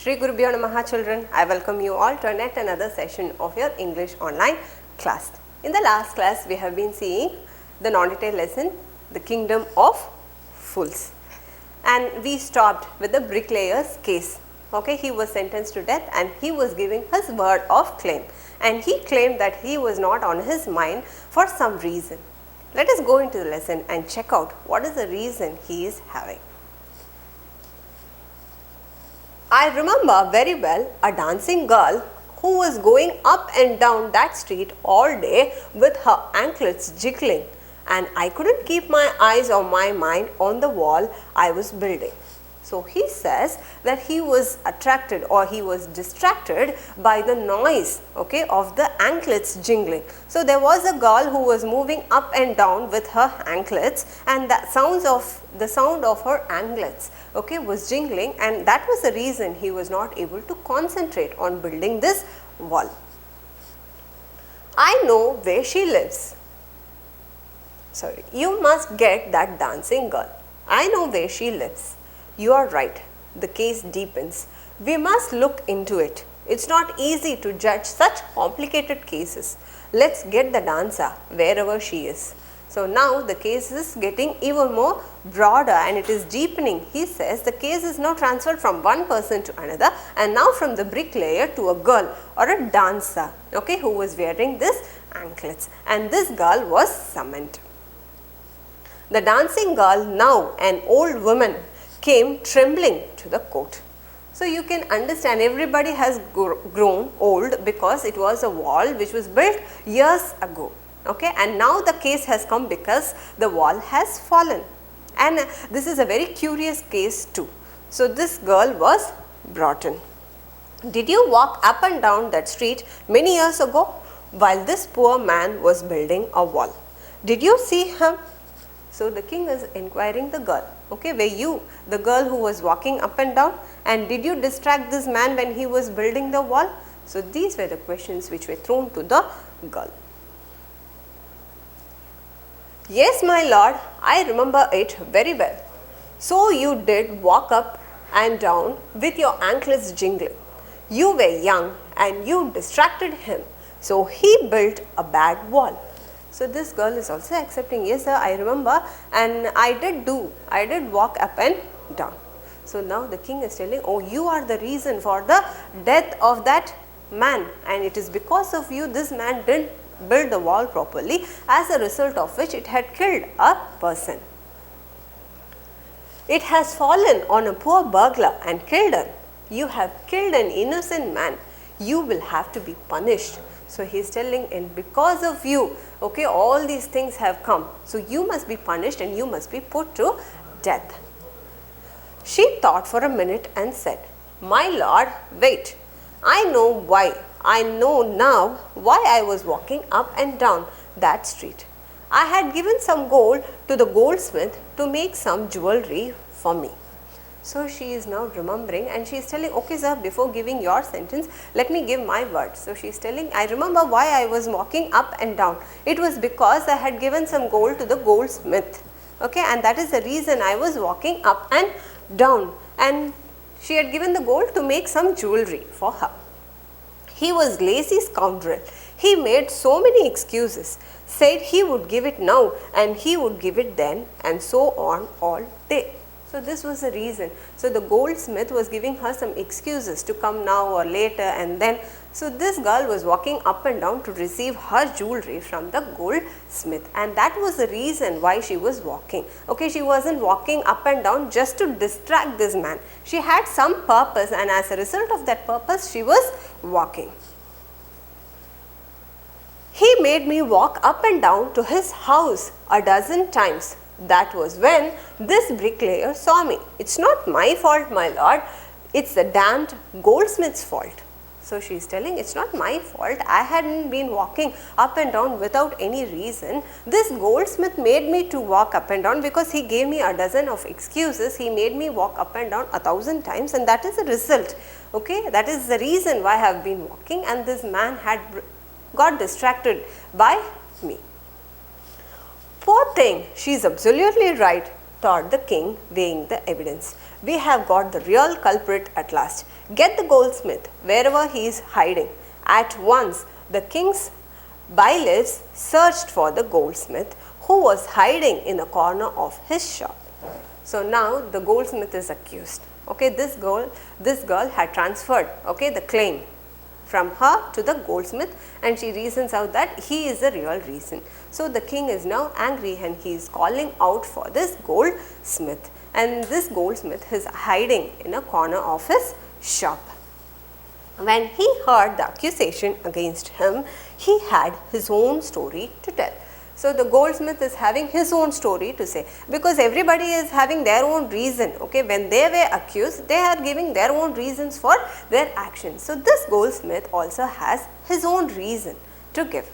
Shri Gurubhyo Namaha children, I welcome you all to yet another session of your English online class. In the last class, we have been seeing the non-detailed lesson, the kingdom of fools. And we stopped with the bricklayer's case. Okay, he was sentenced to death and he was giving his word of claim. And he claimed that he was not on his mind for some reason. Let us go into the lesson and check out what is the reason he is having. I remember very well a dancing girl who was going up and down that street all day with her anklets jiggling, and I couldn't keep my eyes or my mind on the wall I was building. So he says that he was attracted or he was distracted by the noise, okay, of the anklets jingling. So there was a girl who was moving up and down with her anklets, and the sound of her anklets, okay, was jingling, and that was the reason he was not able to concentrate on building this wall. I know where she lives. Sorry, you must get that dancing girl. I know where she lives. You are right. The case deepens. We must look into it. It's not easy to judge such complicated cases. Let's get the dancer wherever she is. So now the case is getting even more broader and it is deepening. He says the case is now transferred from one person to another, and now from the bricklayer to a girl or a dancer, okay, who was wearing this anklets, and this girl was summoned. The dancing girl, now an old woman, came trembling to the court. So you can understand everybody has grown old because it was a wall which was built years ago, okay, and now the case has come because the wall has fallen, and this is a very curious case too. So this girl was brought in. Did you walk up and down that street many years ago while this poor man was building a wall? Did you see him? So the king is inquiring the girl, okay, were you the girl who was walking up and down, and did you distract this man when he was building the wall? So these were the questions which were thrown to the girl. Yes, my lord, I remember it very well. So you did walk up and down with your anklets jingling. You were young and you distracted him, so he built a bad wall. So this girl is also accepting, yes sir, I remember, and I did walk up and down. So now the king is telling, oh, you are the reason for the death of that man, and it is because of you this man didn't build the wall properly, as a result of which it had killed a person. It has fallen on a poor burglar and killed her. You have killed an innocent man. You will have to be punished. So he is telling, and because of you, okay, all these things have come. So you must be punished and you must be put to death. She thought for a minute and said, my lord, wait. I know why. I know now why I was walking up and down that street. I had given some gold to the goldsmith to make some jewelry for me. So she is now remembering and she is telling, okay sir, before giving your sentence, let me give my word. So she is telling, I remember why I was walking up and down. It was because I had given some gold to the goldsmith. Okay, and that is the reason I was walking up and down. And she had given the gold to make some jewelry for her. He was lazy scoundrel. He made so many excuses, said he would give it now and he would give it then, and so on all day. So this was the reason. So the goldsmith was giving her some excuses to come now or later and then. So this girl was walking up and down to receive her jewelry from the goldsmith, and that was the reason why she was walking. Okay, she wasn't walking up and down just to distract this man. She had some purpose, and as a result of that purpose she was walking. He made me walk up and down to his house a dozen times. That was when this bricklayer saw me. It's not my fault, my lord. It's the damned goldsmith's fault. So she is telling, it's not my fault. I hadn't been walking up and down without any reason. This goldsmith made me to walk up and down because he gave me a dozen of excuses. He made me walk up and down 1,000 times, and that is the result. Okay, that is the reason why I have been walking, and this man had got distracted by me. Poor thing, she is absolutely right, thought the king, weighing the evidence. We have got the real culprit at last. Get the goldsmith wherever he is hiding. At once the king's bailiffs searched for the goldsmith who was hiding in the corner of his shop. So now the goldsmith is accused. Okay, this girl had transferred, okay, the claim from her to the goldsmith, and she reasons out that he is the real reason. So the king is now angry and he is calling out for this goldsmith, and this goldsmith is hiding in a corner of his shop. When he heard the accusation against him, he had his own story to tell. So the goldsmith is having his own story to say, because everybody is having their own reason. Okay, when they were accused, they are giving their own reasons for their actions. So this goldsmith also has his own reason to give.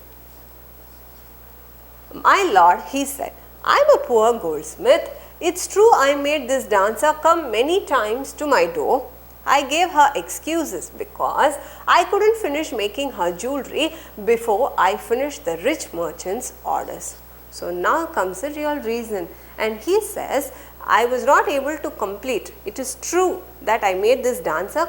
My lord, he said, I am a poor goldsmith. It's true I made this dancer come many times to my door. I gave her excuses because I couldn't finish making her jewelry before I finished the rich merchant's orders. So now comes the real reason, and he says, I was not able to complete. It is true that I made this dancer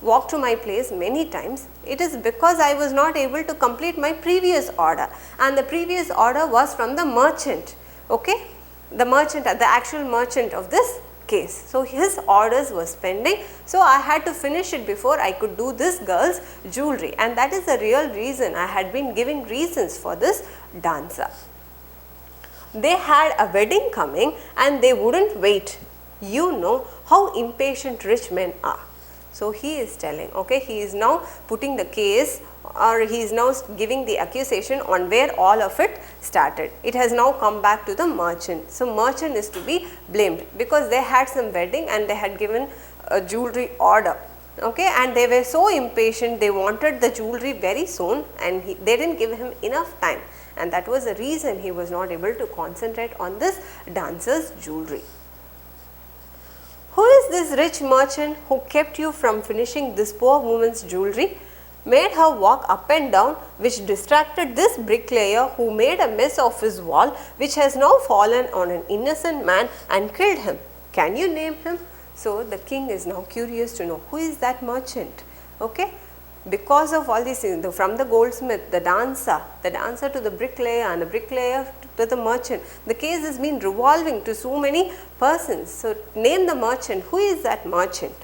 walk to my place many times. It is because I was not able to complete my previous order, and the previous order was from the merchant. Okay, the merchant, the actual merchant of this case. So his orders was pending, so I had to finish it before I could do this girl's jewelry, and that is the real reason. I had been giving reasons for this dancer. They had a wedding coming and they wouldn't wait. You know how impatient rich men are. So he is telling, okay, he is now putting the case, or he is now giving the accusation on where all of it started. It has now come back to the merchant. So merchant is to be blamed because they had some wedding and they had given a jewelry order. Okay, and they were so impatient, they wanted the jewelry very soon, and they didn't give him enough time, and that was the reason he was not able to concentrate on this dancer's jewelry. Who is this rich merchant who kept you from finishing this poor woman's jewelry, made her walk up and down, which distracted this bricklayer who made a mess of his wall, which has now fallen on an innocent man and killed him? Can you name him? So the king is now curious to know who is that merchant. Okay, because of all these things, from the goldsmith, the dancer to the bricklayer, and the bricklayer to the merchant, the case has been revolving to so many persons. So name the merchant. Who is that merchant?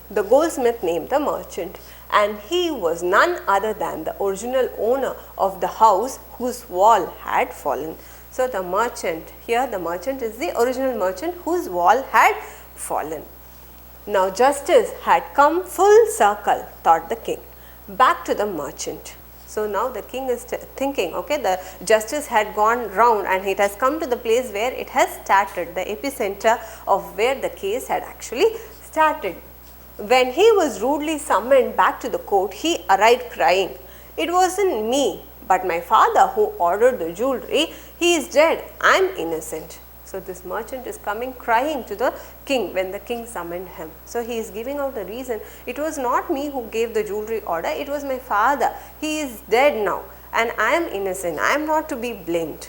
The goldsmith named the merchant, and he was none other than the original owner of the house whose wall had fallen. So the merchant, here the merchant is the original merchant whose wall had fallen. Now justice had come full circle, thought the king, back to the merchant. So now the king is thinking, okay, the justice had gone round and it has come to the place where it has started, the epicenter of where the case had actually started. When he was rudely summoned back to the court, he arrived crying, "It wasn't me, but my father who ordered the jewelry. He is dead. I am innocent." So this merchant is coming crying to the king when the king summoned him. So he is giving out the reason. It was not me who gave the jewelry order. It was my father. He is dead now and I am innocent. I am not to be blamed.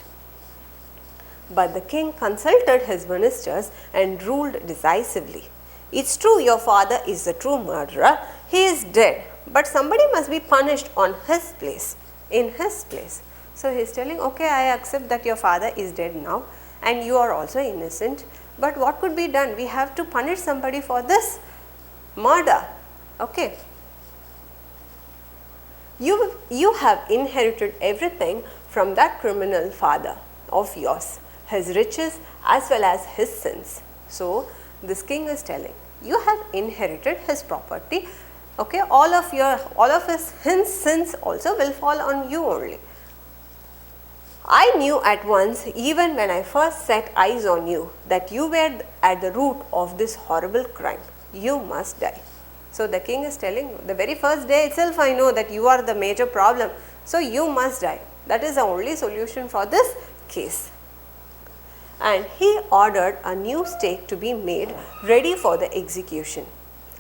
But the king consulted his ministers and ruled decisively. "It's true your father is the true murderer. He is dead. But somebody must be punished on his place, in his place." So he is telling, okay, I accept that your father is dead now and you are also innocent, but what could be done? We have to punish somebody for this murder. Okay. You have inherited everything from that criminal father of yours, his riches as well as his sins. So this king is telling, you have inherited his property. Okay, all of his sins also will fall on you only. I knew at once, even when I first set eyes on you, that you were at the root of this horrible crime. You must die. So the king is telling, the very first day itself I know that you are the major problem. So you must die. That is the only solution for this case. And he ordered a new stake to be made ready for the execution.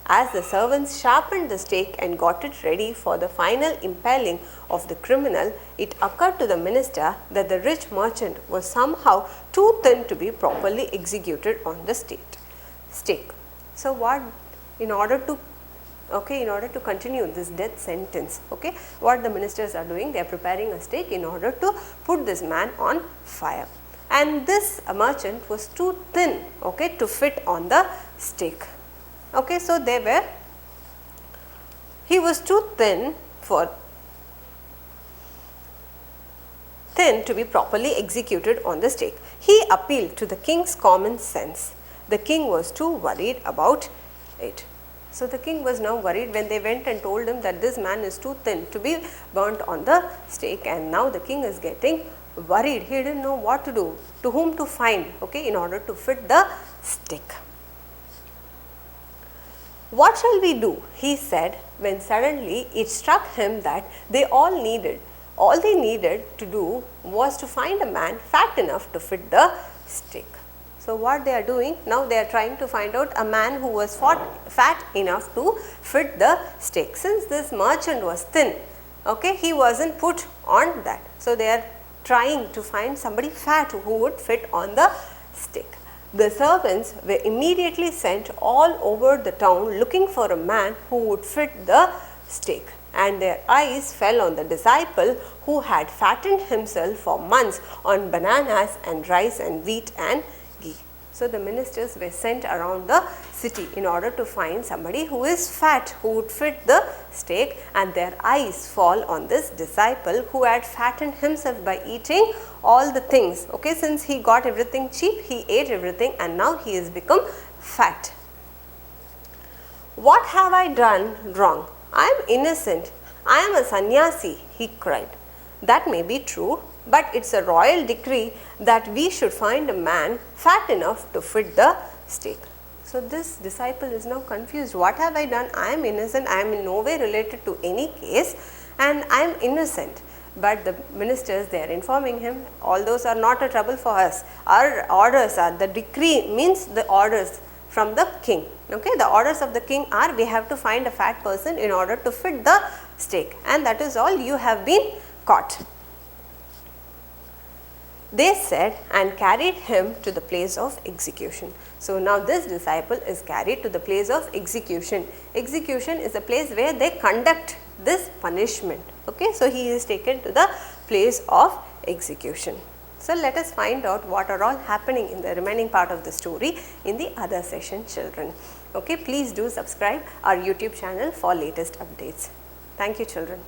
As the servants sharpened the stake and got it ready for the final impaling of the criminal, it occurred to the minister that the rich merchant was somehow too thin to be properly executed on the stake. So what in order to continue this death sentence. Okay, what the ministers are doing, they are preparing a stake in order to put this man on fire, and this merchant was too thin, okay, to fit on the stake. Okay, so he was too thin to be properly executed on the stake. He appealed to the king's common sense. The king was too worried about it. So the king was now worried when they went and told him that this man is too thin to be burnt on the stake, and now the king is getting worried. He didn't know what to do, to whom to find, okay, in order to fit the stake. What shall we do? He said, when suddenly it struck him that all they needed to do was to find a man fat enough to fit the stake. So what they are doing now, they are trying to find out a man who was fat enough to fit the stake. Since this merchant was thin, okay, he wasn't put on that. So they are trying to find somebody fat who would fit on the stake. The servants were immediately sent all over the town looking for a man who would fit the stake, and their eyes fell on the disciple who had fattened himself for months on bananas and rice and wheat and ghee. So the ministers were sent around the city in order to find somebody who is fat, who would fit the stake, and their eyes fall on this disciple who had fattened himself by eating all the things. Okay, since he got everything cheap, he ate everything, and now he has become fat. What have I done wrong? I am innocent. I am a sannyasi, he cried. That may be true, but it's a royal decree that we should find a man fat enough to fit the stake. So this disciple is now confused. What have I done? I am innocent. I am in no way related to any case, and I am innocent. But the ministers, they are informing him, all those are not a trouble for us. Our orders are, the decree means the orders from the king. Okay, the orders of the king are, we have to find a fat person in order to fit the stake, and that is all. You have been caught. They said, and carried him to the place of execution. So now this disciple is carried to the place of execution. Execution is a place where they conduct this punishment. Okay, so he is taken to the place of execution. So let us find out what are all happening in the remaining part of the story in the other session, children. Okay, please do subscribe our YouTube channel for latest updates. Thank you, children.